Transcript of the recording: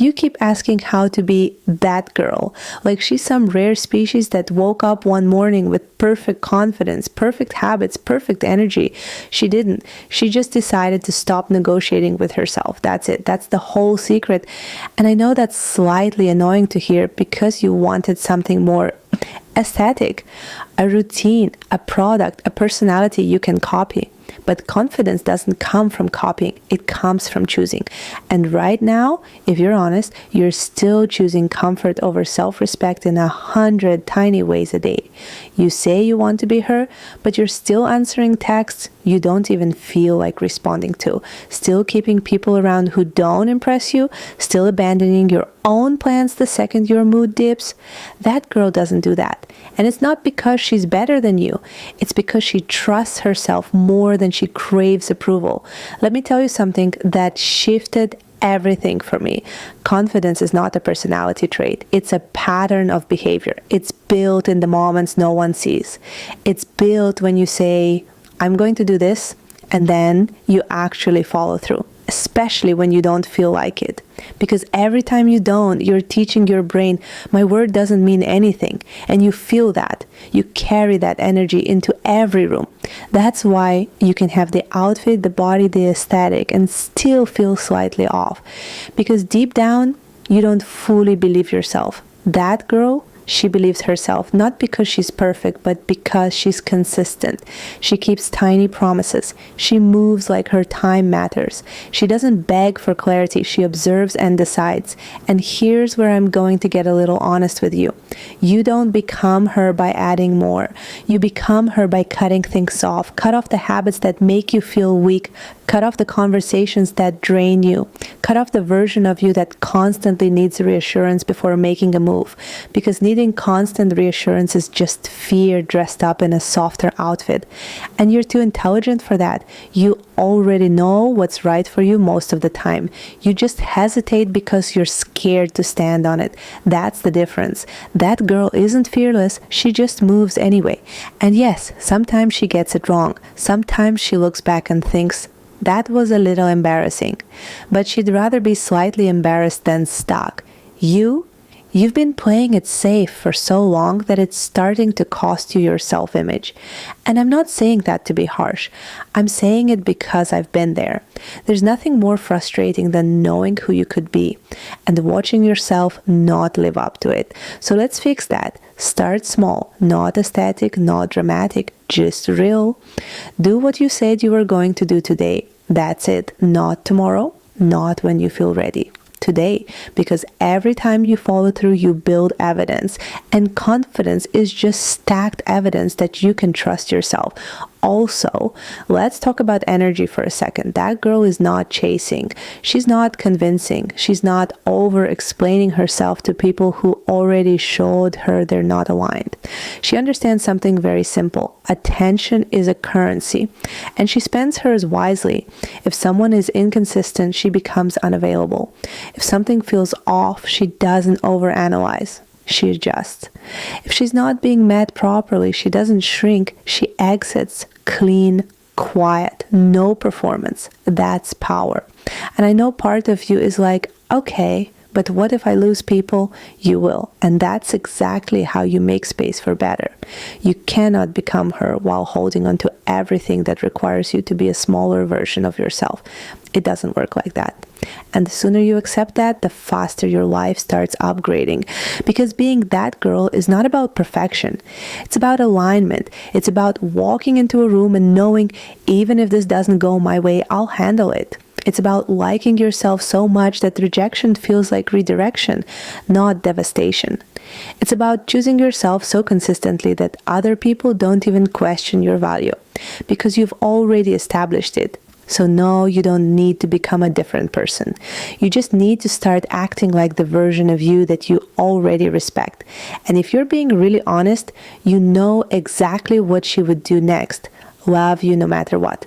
You keep asking how to be that girl, like she's some rare species that woke up one morning with perfect confidence, perfect habits, perfect energy. She didn't. She just decided to stop negotiating with herself. That's it. That's the whole secret. And I know that's slightly annoying to hear because you wanted something more aesthetic, a routine, a product, a personality you can copy. But confidence doesn't come from copying, it comes from choosing. And right now, if you're honest, you're still choosing comfort over self-respect in 100 tiny ways a day. You say you want to be her, but you're still answering texts you don't even feel like responding to, still keeping people around who don't impress you, still abandoning your own plans the second your mood dips. That girl doesn't do that. And it's not because she's better than you. It's because she trusts herself more than she craves approval. Let me tell you something that shifted everything for me. Confidence is not a personality trait. It's a pattern of behavior. It's built in the moments no one sees. It's built when you say, I'm going to do this, and then you actually follow through, especially when you don't feel like it. Because every time you don't, you're teaching your brain, my word doesn't mean anything. And you feel that. You carry that energy into every room. That's why you can have the outfit, the body, the aesthetic, and still feel slightly off. Because deep down, you don't fully believe yourself. That girl, she believes herself, not because she's perfect, but because she's consistent. She keeps tiny promises. She moves like her time matters. She doesn't beg for clarity. She observes and decides. And here's where I'm going to get a little honest with you. You don't become her by adding more. You become her by cutting things off. Cut off the habits that make you feel weak. Cut off the conversations that drain you. Cut off the version of you that constantly needs reassurance before making a move. Because needing constant reassurance is just fear dressed up in a softer outfit. And you're too intelligent for that. You already know what's right for you most of the time. You just hesitate because you're scared to stand on it. That's the difference. That girl isn't fearless. She just moves anyway. And yes, sometimes she gets it wrong. Sometimes she looks back and thinks, that was a little embarrassing. But she'd rather be slightly embarrassed than stuck. You've been playing it safe for so long that it's starting to cost you your self-image. And I'm not saying that to be harsh. I'm saying it because I've been there. There's nothing more frustrating than knowing who you could be and watching yourself not live up to it. So let's fix that. Start small, not aesthetic, not dramatic, just real. Do what you said you were going to do today. That's it. Not tomorrow, not when you feel ready. Today, because every time you follow through, you build evidence, and confidence is just stacked evidence that you can trust yourself. Also, let's talk about energy for a second. That girl is not chasing. She's not convincing. She's not over-explaining herself to people who already showed her they're not aligned. She understands something very simple. Attention is a currency, and she spends hers wisely. If someone is inconsistent, she becomes unavailable. If something feels off, she doesn't overanalyze. She adjusts. If she's not being met properly, she doesn't shrink. She exits clean, quiet, no performance. That's power. And I know part of you is like, okay, but what if I lose people? You will. And that's exactly how you make space for better. You cannot become her while holding on to everything that requires you to be a smaller version of yourself. It doesn't work like that. And the sooner you accept that, the faster your life starts upgrading. Because being that girl is not about perfection. It's about alignment. It's about walking into a room and knowing, even if this doesn't go my way, I'll handle it. It's about liking yourself so much that rejection feels like redirection, not devastation. It's about choosing yourself so consistently that other people don't even question your value, because you've already established it. So no, you don't need to become a different person. You just need to start acting like the version of you that you already respect. And if you're being really honest, you know exactly what she would do next. Love you no matter what.